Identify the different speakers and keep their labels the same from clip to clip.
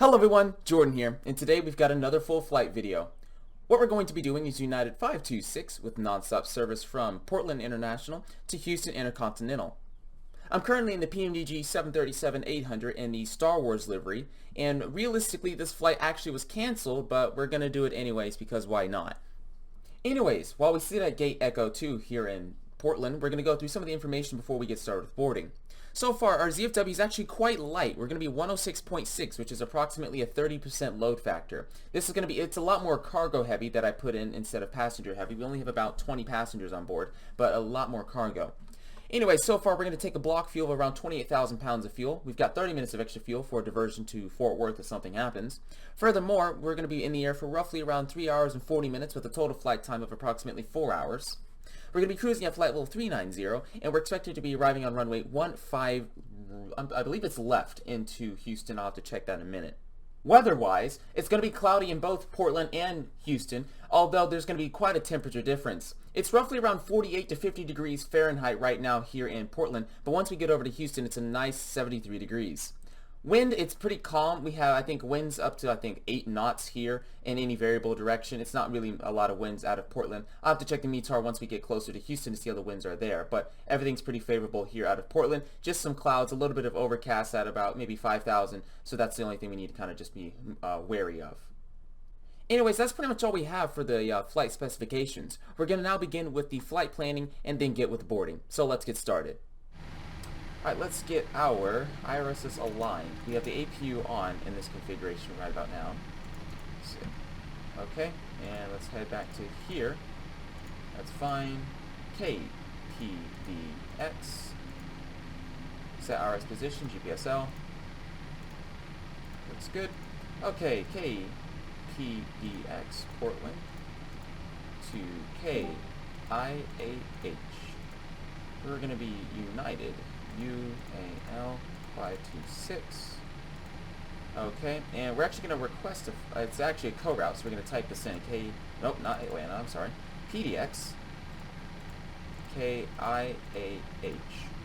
Speaker 1: Hello everyone, Jordan here, and today we've got another full flight video. What we're going to be doing is United 526 with non-stop service from Portland International to Houston Intercontinental. I'm currently in the PMDG 737-800 in the Star Wars livery, and realistically this flight actually was canceled, but we're going to do it anyways because why not? Anyways, while we sit at Gate Echo 2 here in Portland, we're going to go through some of the information before we get started with boarding. So far, our ZFW is actually quite light. We're going to be 106.6, which is approximately a 30% load factor. This is going to be, it's a lot more cargo heavy that I put in instead of passenger heavy. We only have about 20 passengers on board, but a lot more cargo. Anyway, so far we're going to take a block fuel of around 28,000 pounds of fuel. We've got 30 minutes of extra fuel for a diversion to Fort Worth if something happens. Furthermore, we're going to be in the air for roughly around 3 hours and 40 minutes with a total flight time of approximately 4 hours. We're going to be cruising at flight level 390, and we're expected to be arriving on runway 15, I believe it's left into Houston. I'll have to check that in a minute. Weather-wise, it's going to be cloudy in both Portland and Houston, although there's going to be quite a temperature difference. It's roughly around 48 to 50 degrees Fahrenheit right now here in Portland, but once we get over to Houston, it's a nice 73 degrees. Wind, it's pretty calm. We have, I think, winds up to, 8 knots here in any variable direction. It's not really a lot of winds out of Portland. I'll have to check the METAR once we get closer to Houston to see how the winds are there, but everything's pretty favorable here out of Portland. Just some clouds, a little bit of overcast at about maybe 5,000, so that's the only thing we need to kind of just be wary of. Anyways, that's pretty much all we have for the flight specifications. We're going to now begin with the flight planning and then get with boarding. So let's get started. Alright, let's get our irises aligned. We have the APU on in this configuration right about now. Let's see. Okay, and let's head back to here. That's fine. KPDX. Set RS position, GPSL. Looks good. Okay, KPDX Portland to KIAH. We're going to be United UAL 526. Okay, and we're actually going to request it's actually a co-route, so we're going to type this in. Nope, not Atlanta, I'm sorry. PDX KIAH,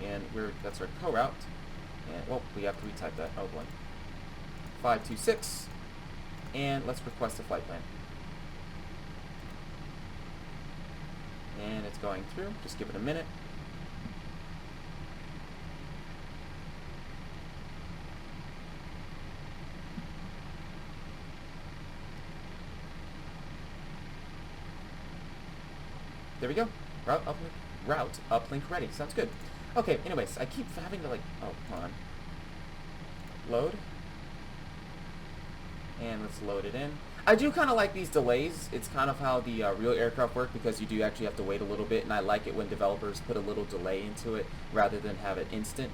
Speaker 1: and that's our co-route. And well, we have to retype that. Oh boy. 526, and let's request a flight plan. And it's going through. Just give it a minute. There we go. Route uplink ready. Sounds good. Okay, anyways, I keep having to oh, hold on. Load. And let's load it in. I do kind of like these delays. It's kind of how the real aircraft work, because you do actually have to wait a little bit, and I like it when developers put a little delay into it rather than have it instant.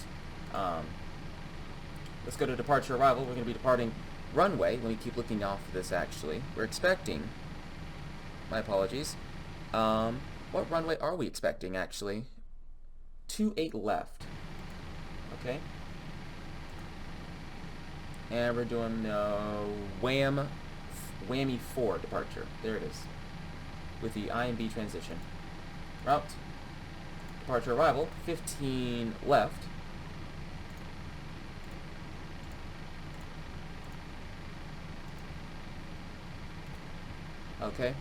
Speaker 1: Let's go to departure arrival. We're going to be departing runway. Let me keep looking off of this actually. We're expecting, my apologies, what runway are we expecting, actually? 28 left. Okay. And we're doing Whammy 4 departure. There it is. With the IMB transition. Route. Departure arrival. 15 left. Okay.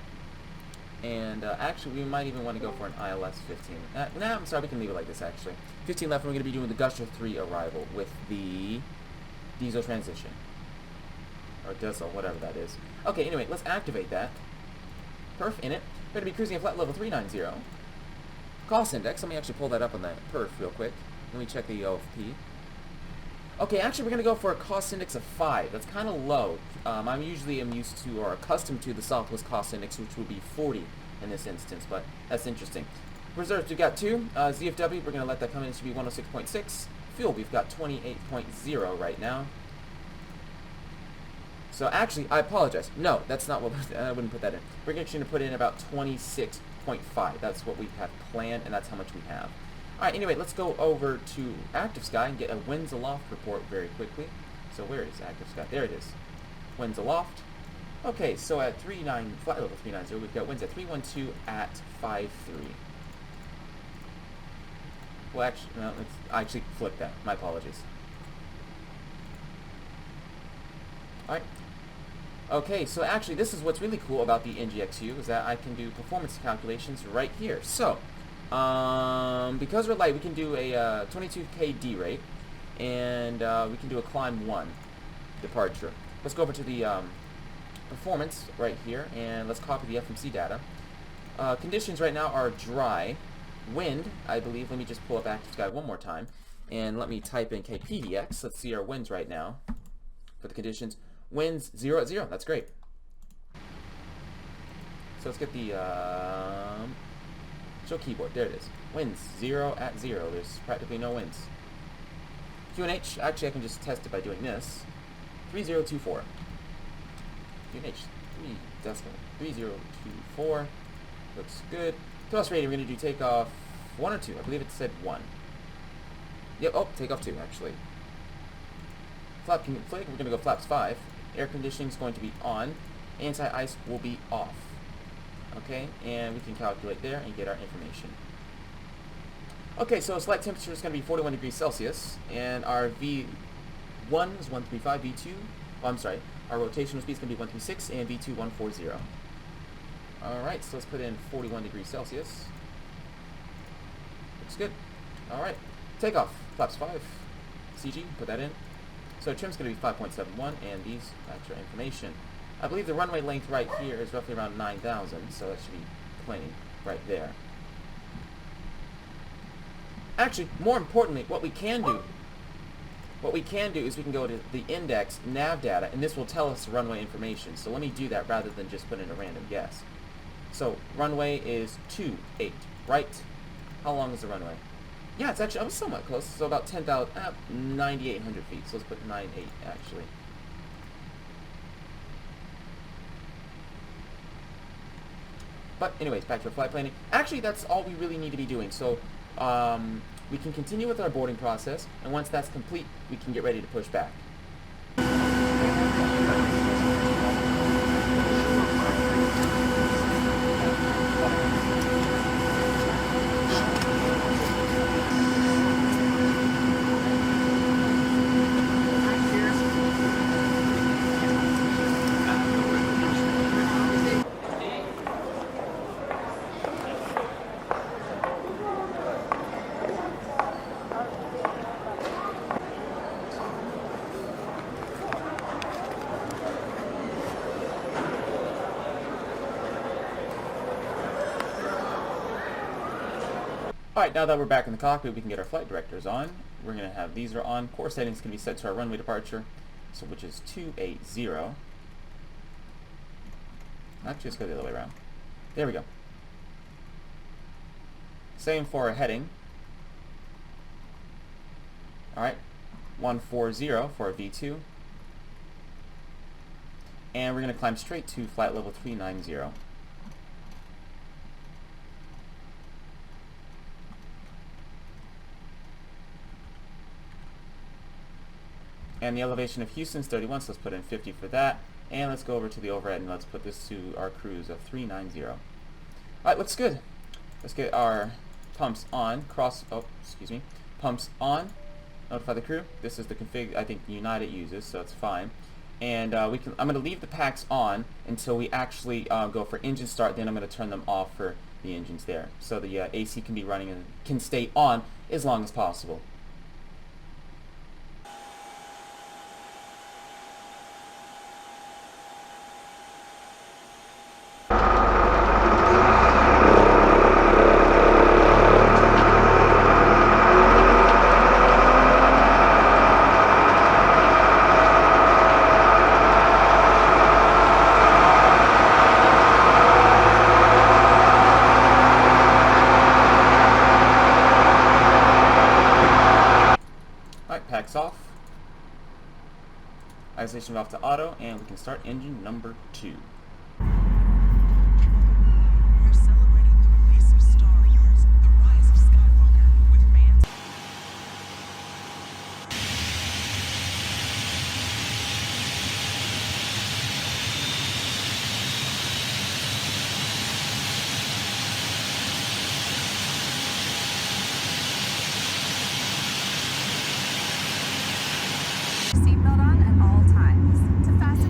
Speaker 1: And actually, we might even want to go for an ILS 15. Nah, I'm sorry, we can leave it like this, actually. 15 left, and we're going to be doing the Gusher 3 arrival with the diesel transition. Or diesel, whatever that is. Okay, anyway, let's activate that. Perf in it. We're going to be cruising at flight level 390. Cost index, let me actually pull that up on that perf real quick. Let me check the OFP. Okay, actually, we're going to go for a cost index of 5. That's kind of low. I usually am used to or accustomed to the Southwest cost index, which would be 40 in this instance, but that's interesting. Reserves, we've got 2. ZFW, we're going to let that come in. It should be 106.6. Fuel, we've got 28.0 right now. So actually, I apologize. No, that's not what I wouldn't put that in. We're actually going to put in about 26.5. That's what we have planned, and that's how much we have. Alright, anyway, let's go over to Active Sky and get a winds aloft report very quickly. So where is Active Sky? There it is. Winds aloft. Okay, so at flight level 390, we've got winds at 312 at 5.3. Well, actually, no, I actually flipped that. My apologies. Alright. Okay, so actually this is what's really cool about the NGXU, is that I can do performance calculations right here. So, because we're light, we can do a 22K D rate, and we can do a climb 1 departure. Let's go over to the performance right here, and let's copy the FMC data. Conditions right now are dry. Wind, I believe, let me just pull up Active Sky one more time, and let me type in KPDX. Let's see our winds right now for the conditions. Winds 0 at 0. That's great. So let's get the show keyboard. There it is. Winds 0 at 0. There's practically no winds. QNH. Actually, I can just test it by doing this. 3024. QNH 3 decimal 3024. Looks good. Thrust rating. We're gonna do takeoff 1 or 2. I believe it said 1. Yep. Oh, takeoff 2 actually. Flap config. We're gonna go flaps 5. Air conditioning is going to be on. Anti-ice will be off. Okay, and we can calculate there and get our information. Okay, so flight temperature is going to be 41 degrees Celsius, and our V1 is 135, V2, oh, I'm sorry, our rotational speed is going to be 136, and V2 140. Alright, so let's put in 41 degrees Celsius. Looks good. Alright, takeoff, flaps 5, CG, put that in. So trim's going to be 5.71, and these match our information. I believe the runway length right here is roughly around 9,000, so that should be plenty right there. Actually, more importantly, what we can do is we can go to the index nav data, and this will tell us runway information. So let me do that rather than just put in a random guess. So runway is 28, right? How long is the runway? Yeah, it's actually, I was somewhat close, so about 10,000, 9,800 feet, so let's put 9.8 actually. But anyways, back to our flight planning. Actually, that's all we really need to be doing, so we can continue with our boarding process, and once that's complete, we can get ready to push back. Alright, now that we're back in the cockpit, we can get our flight directors on. We're going to have these are on. Course settings can be set to our runway departure, so which is 280. Actually, let's go the other way around. There we go. Same for our heading. Alright, 140 for our V2. And we're going to climb straight to flight level 390. And the elevation of Houston's 31, so let's put in 50 for that. And let's go over to the overhead and let's put this to our cruise of 390. Alright, looks good. Let's get our pumps on. Pumps on. Notify the crew. This is the config I think United uses, so it's fine. And I'm going to leave the packs on until we actually go for engine start. Then I'm going to turn them off for the engines there, so the AC can be running and can stay on as long as possible. Packs off. Isolation off to auto, and we can start engine number 2.
Speaker 2: We're celebrating the release of Star Wars: The Rise of Skywalker with fans. Seatbelt on at all times. To fasten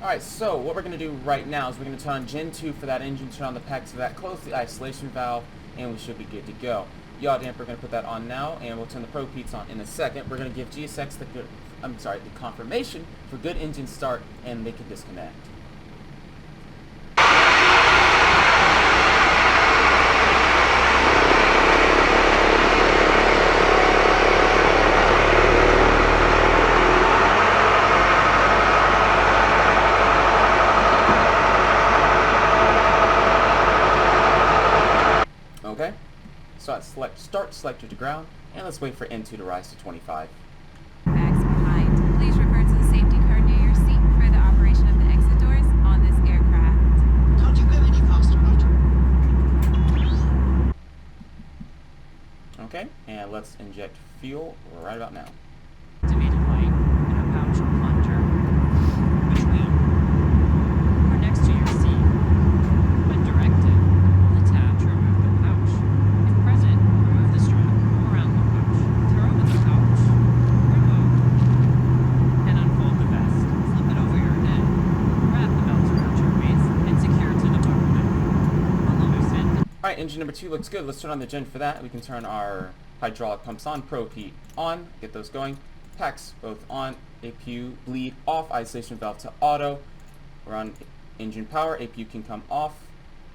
Speaker 1: Alright, so what we're going to do right now is we're going to turn on Gen 2 for that engine, turn on the packs for that, close the isolation valve, and we should be good to go. Yaw damper, we're going to put that on now, and we'll turn the Pro Peats on in a second. We're going to give GSX the confirmation for good engine start, and they can disconnect. Okay, so start selector to ground, and let's wait for N2 to rise to 25.
Speaker 3: Bags behind. Please refer to the safety card near your seat for the operation of the exit doors on this aircraft.
Speaker 2: Can't you go any faster, Roger?
Speaker 1: Okay, and let's inject fuel right about now.
Speaker 2: Activated light in a pouch plunger. Between or next to your seat. When directed, hold the tab to remove the pouch. If present, remove the strap around the pouch. Throw the pouch. Removed. And unfold the vest. Slip it over your head. Wrap the belt around your waist and secure to the button. On the loose end.
Speaker 1: Alright, engine number 2 looks good. Let's turn on the gen for that. We can turn our hydraulic pumps on, Pro P on, get those going. Packs both on, APU bleed off, isolation valve to auto. We're on engine power, APU can come off.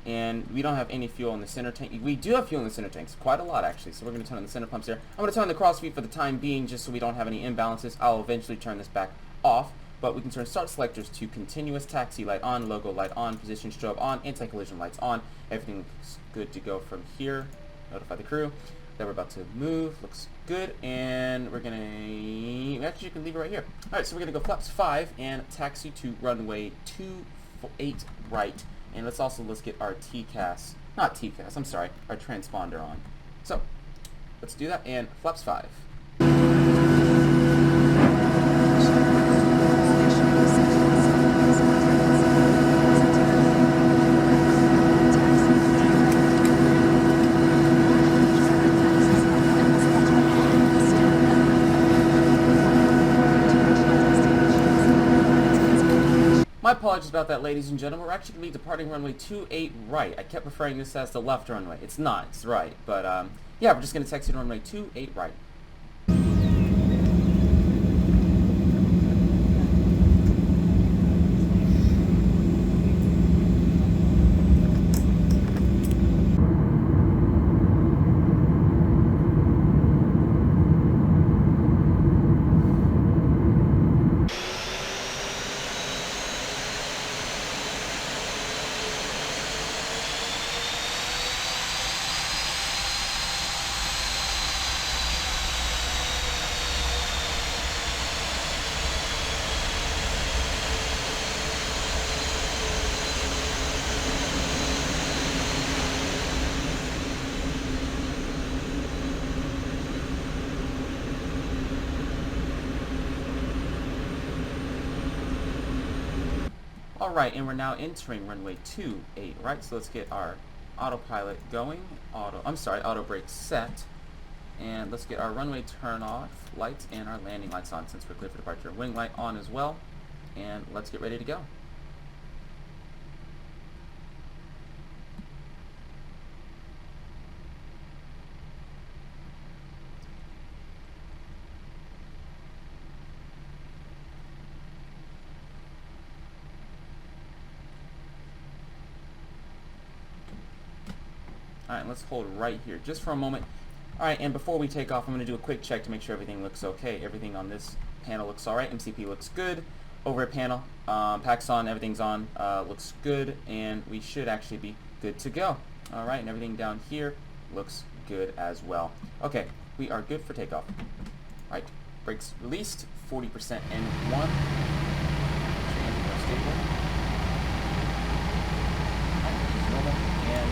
Speaker 1: And we don't have any fuel in the center tank. We do have fuel in the center tanks, quite a lot actually. So we're going to turn on the center pumps here. I'm going to turn on the cross feed for the time being just so we don't have any imbalances. I'll eventually turn this back off. But we can turn start selectors to continuous, taxi light on, logo light on, position strobe on, anti-collision lights on. Everything looks good to go from here. Notify the crew that we're about to move. Looks good. And we're going to... Actually, you can leave it right here. Alright, so we're going to go flaps 5 and taxi to runway 28 right. And let's get our TCAS, not TCAS, I'm sorry, our transponder on. So, let's do that, and flaps 5. My apologies about that, ladies and gentlemen. We're actually going to be departing runway 28 right. I kept referring this as the left runway. It's not. It's right. But, yeah, we're just going to taxi to runway 28 right. Alright, and we're now entering runway 28, right? So let's get our autopilot going. Auto brake set. And let's get our runway turn off lights and our landing lights on since we're clear for departure. Wing light on as well. And let's get ready to go. Alright, let's hold right here just for a moment. Alright, and before we take off, I'm going to do a quick check to make sure everything looks okay. Everything on this panel looks alright. MCP looks good. Overhead panel, packs on, everything's on, looks good, and we should actually be good to go. Alright, and everything down here looks good as well. Okay, we are good for takeoff. Alright, brakes released, 40% N1. Stable. Alright, normal, and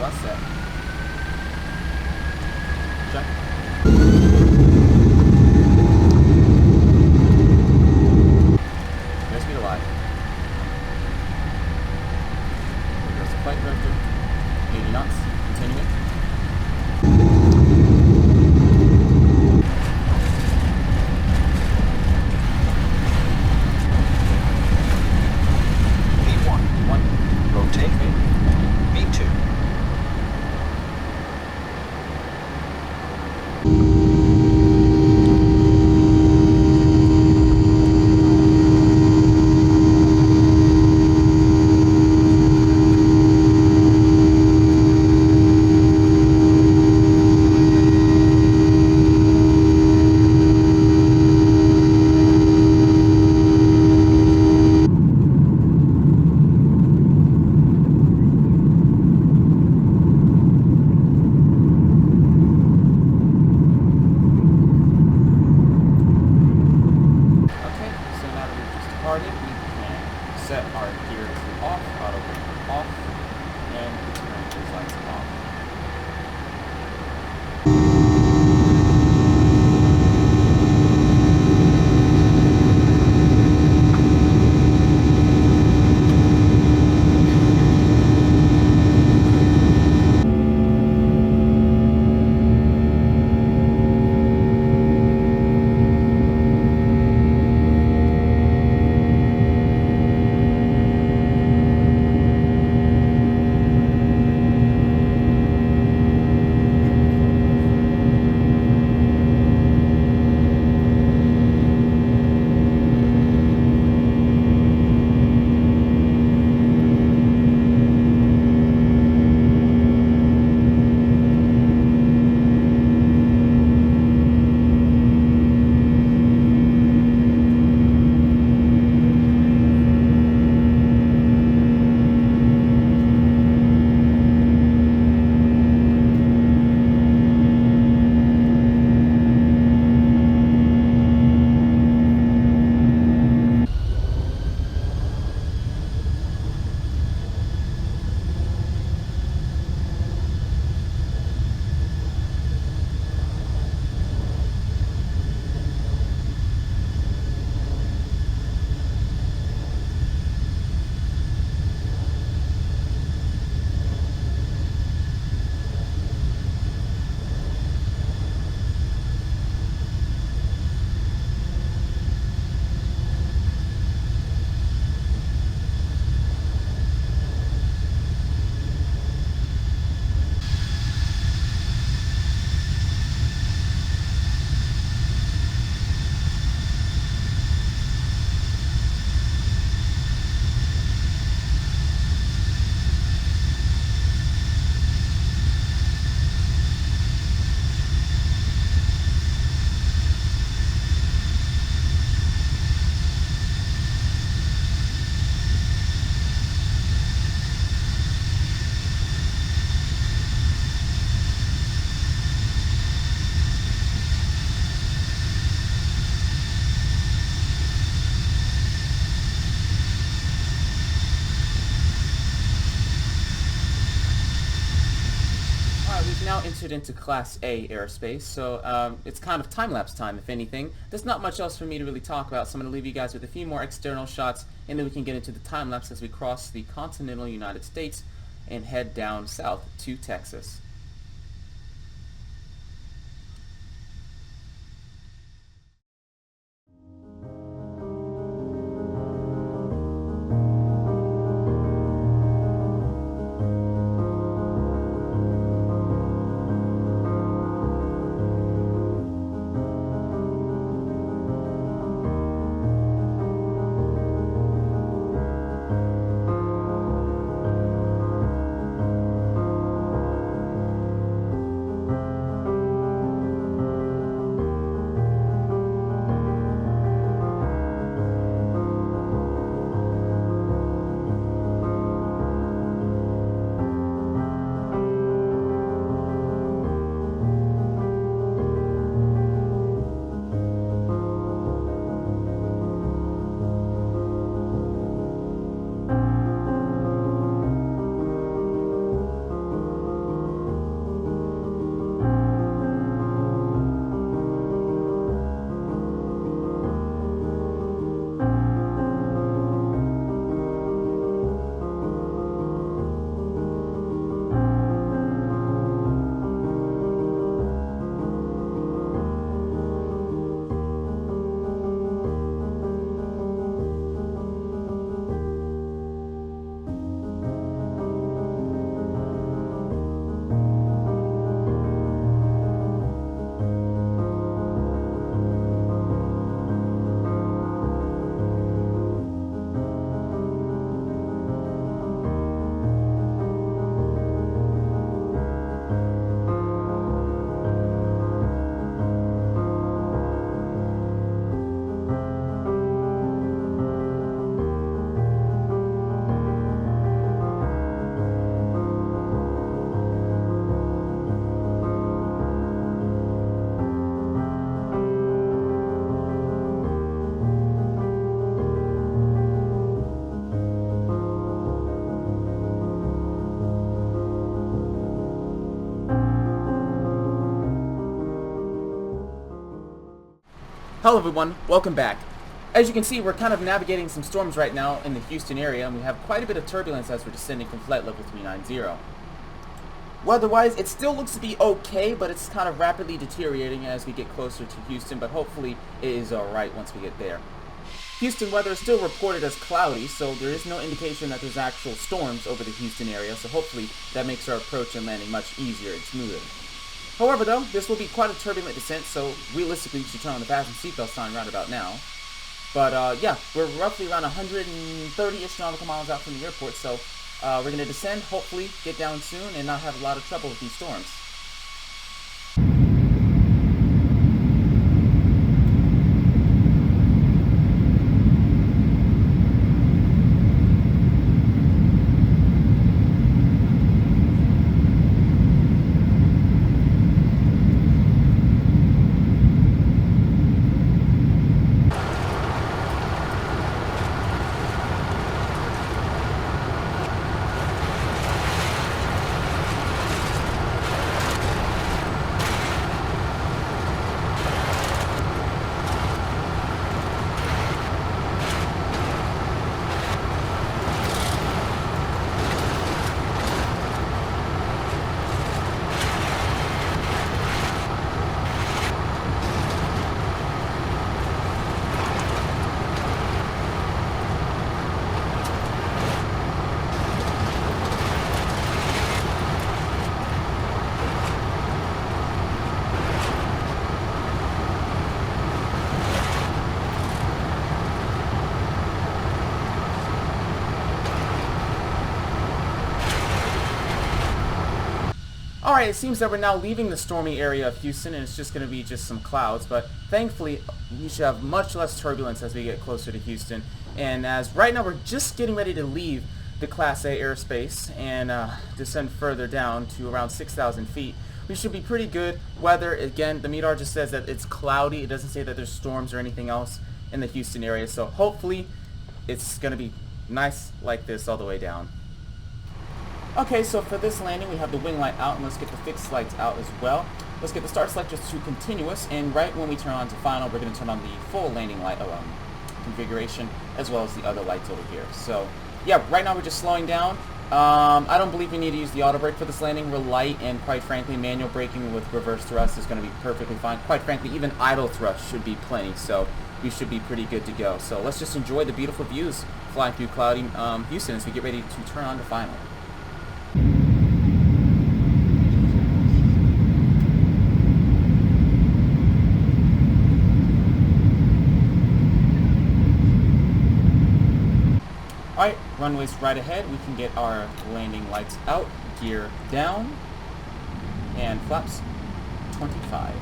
Speaker 1: less set. Jump. Airspeed alive. There goes the flight director. 80 knots. Continuing. entered into Class A airspace, so it's kind of time-lapse time, if anything. There's not much else for me to really talk about, so I'm going to leave you guys with a few more external shots, and then we can get into the time-lapse as we cross the continental United States and head down south to Texas. Hello everyone, welcome back. As you can see, we're kind of navigating some storms right now in the Houston area, and we have quite a bit of turbulence as we're descending from flight level 390. Weather-wise, it still looks to be okay, but it's kind of rapidly deteriorating as we get closer to Houston, but hopefully it is alright once we get there. Houston weather is still reported as cloudy, so there is no indication that there's actual storms over the Houston area, so hopefully that makes our approach and landing much easier and smoother. However though, this will be quite a turbulent descent, so realistically you should turn on the fasten seatbelt sign right about now. But yeah, we're roughly around 130-ish nautical miles out from the airport, so we're going to descend, hopefully get down soon, and not have a lot of trouble with these storms. Alright, it seems that we're now leaving the stormy area of Houston, and it's just going to be just some clouds, but thankfully we should have much less turbulence as we get closer to Houston. And as right now we're just getting ready to leave the Class A airspace and descend further down to around 6,000 feet. We should be pretty good. Weather, again, the MEDAR just says that it's cloudy. It doesn't say that there's storms or anything else in the Houston area, so hopefully it's going to be nice like this all the way down. Okay, so for this landing, we have the wing light out, and let's get the fixed lights out as well. Let's get the start selectors to continuous, and right when we turn on to final, we're going to turn on the full landing light configuration, as well as the other lights over here. So, yeah, right now we're just slowing down. I don't believe we need to use the auto brake for this landing. We're light, and quite frankly, manual braking with reverse thrust is going to be perfectly fine. Quite frankly, even idle thrust should be plenty, so we should be pretty good to go. So let's just enjoy the beautiful views flying through cloudy Houston as we get ready to turn on to final. Alright, runway's right ahead. We can get our landing lights out, gear down, and flaps 25.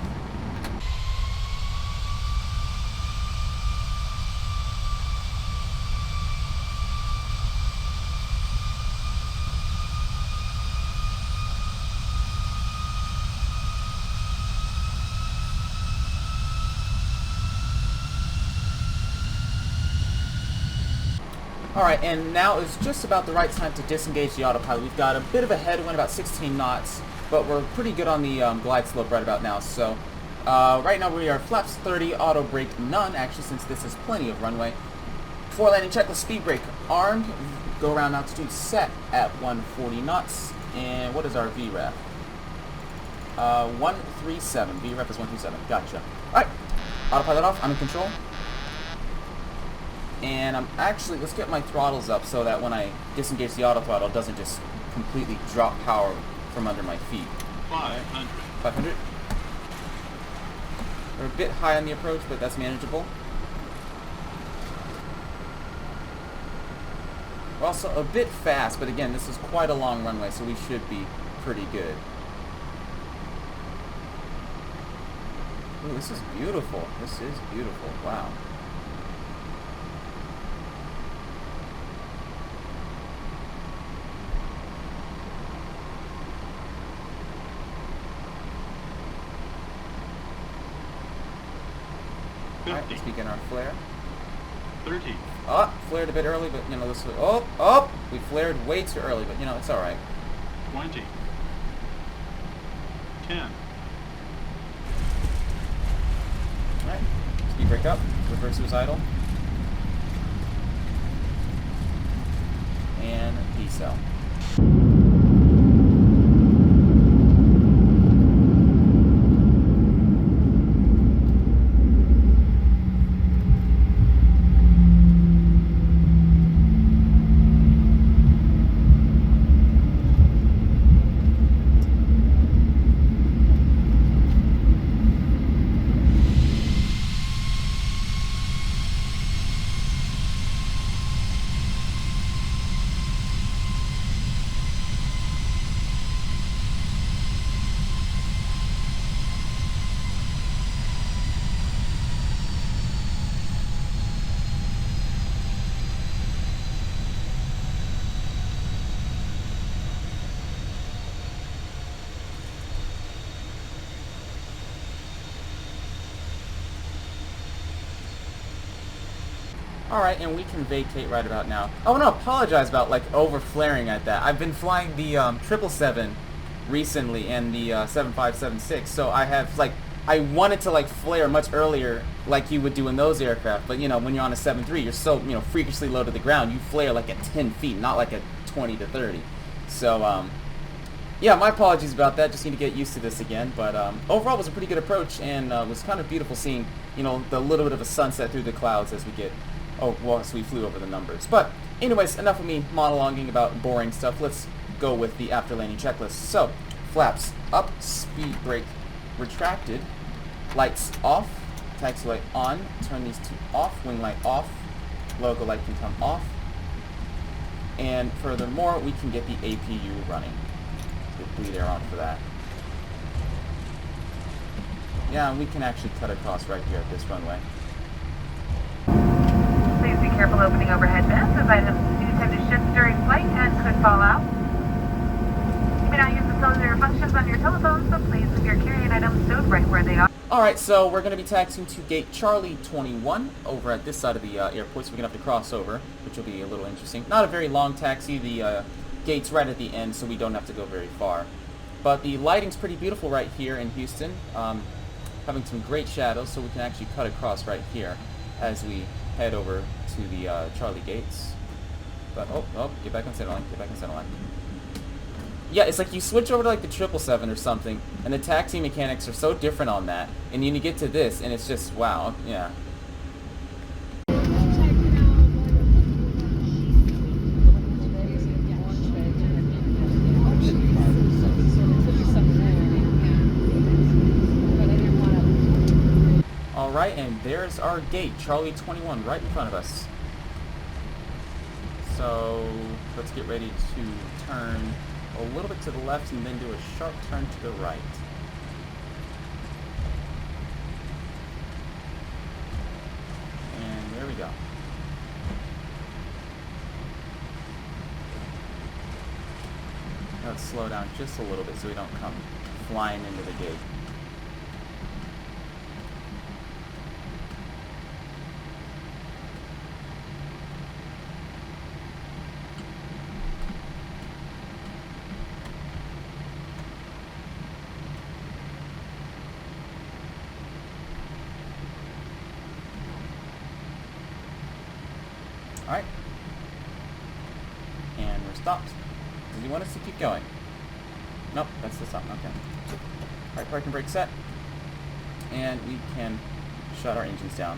Speaker 1: Alright, and now is just about the right time to disengage the autopilot. We've got a bit of a headwind, about 16 knots, but we're pretty good on the glide slope right about now. So, right now we are flaps 30, auto brake none, actually, since this is plenty of runway. For landing checklist, speed brake armed, go around altitude set at 140 knots. And what is our VREF? 137. VREF is 137. Gotcha. Alright, autopilot off, I'm in control. And I'm actually, let's get my throttles up so that when I disengage the auto throttle, it doesn't just completely drop power from under my feet.
Speaker 4: 500.
Speaker 1: 500. We're a bit high on the approach, but that's manageable. We're also a bit fast, but again, this is quite a long runway, so we should be pretty good. Ooh, this is beautiful. This is beautiful. Wow. Alright, let's begin our flare.
Speaker 4: 30.
Speaker 1: Oh, flared a bit early, but, you know, this was... Oh! We flared way too early, but, you know, it's alright.
Speaker 4: 20. 10.
Speaker 1: Alright, speed brake up, reverse suicidal. And decel. Alright, and we can vacate right about now. I want to apologize about, like, over-flaring at that. I've been flying the 777 recently and the 7576, so I have, like, I wanted to, like, flare much earlier like you would do in those aircraft, but, you know, when you're on a 7.3, you're so, you know, freakishly low to the ground, you flare, like, at 10 feet, not, like, at 20 to 30. So, yeah, my apologies about that. Just need to get used to this again, but overall it was a pretty good approach, and it was kind of beautiful seeing, you know, the little bit of a sunset through the clouds as we get... Oh, well, so we flew over the numbers. But, anyways, enough of me monologuing about boring stuff. Let's go with the after landing checklist. So, flaps up, speed brake retracted, lights off, taxi light on, turn these two off, wing light off, logo light can come off, and furthermore, we can get the APU running. Get bleed air on for that. Yeah, and we can actually cut across right here at this runway.
Speaker 5: Please be careful opening overhead vents, as items do tend to shift during flight and could fall out. You may not use the cellular functions on your telephone, so please leave your carrying items stowed right where they are.
Speaker 1: Alright, so we're going to be taxiing to gate Charlie 21 over at this side of the airport, so we're going to have to cross over, which will be a little interesting. Not a very long taxi. The gates right at the end so we don't have to go very far. But the lighting's pretty beautiful right here in Houston, having some great shadows, so we can actually cut across right here as we head over to the Charlie gates. But, oh, get back on center line, get back on center line. Yeah, it's like you switch over to like the 777 or something, and the taxi mechanics are so different on that, and then you get to this, and it's just, wow, yeah. Alright, and there's our gate, Charlie 21, right in front of us. So, let's get ready to turn a little bit to the left and then do a sharp turn to the right. And there we go. Let's slow down just a little bit so we don't come flying into the gate. Alright. And we're stopped. Does he want us to keep going? Nope, that's the stop. Okay. Alright, parking brake set. And we can shut our engines down.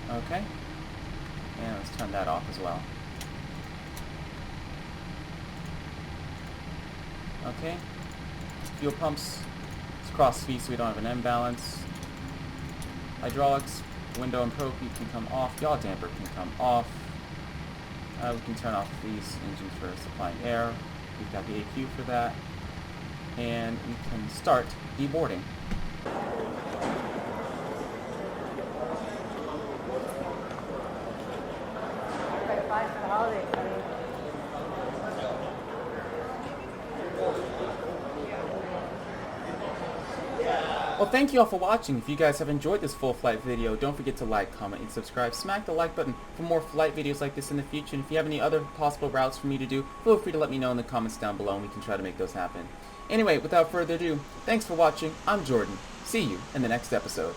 Speaker 1: Okay. And let's turn that off as well. Okay. Fuel pumps. Let's cross speed so we don't have an imbalance. Hydraulics, window and probe can come off, yaw damper can come off. We can turn off these engines for supplying air. We've got the AQ for that. And we can start deboarding. Well, thank you all for watching. If you guys have enjoyed this full flight video, don't forget to like, comment, and subscribe. Smack the like button for more flight videos like this in the future. And if you have any other possible routes for me to do, feel free to let me know in the comments down below and we can try to make those happen. Anyway, without further ado, thanks for watching. I'm Jordan. See you in the next episode.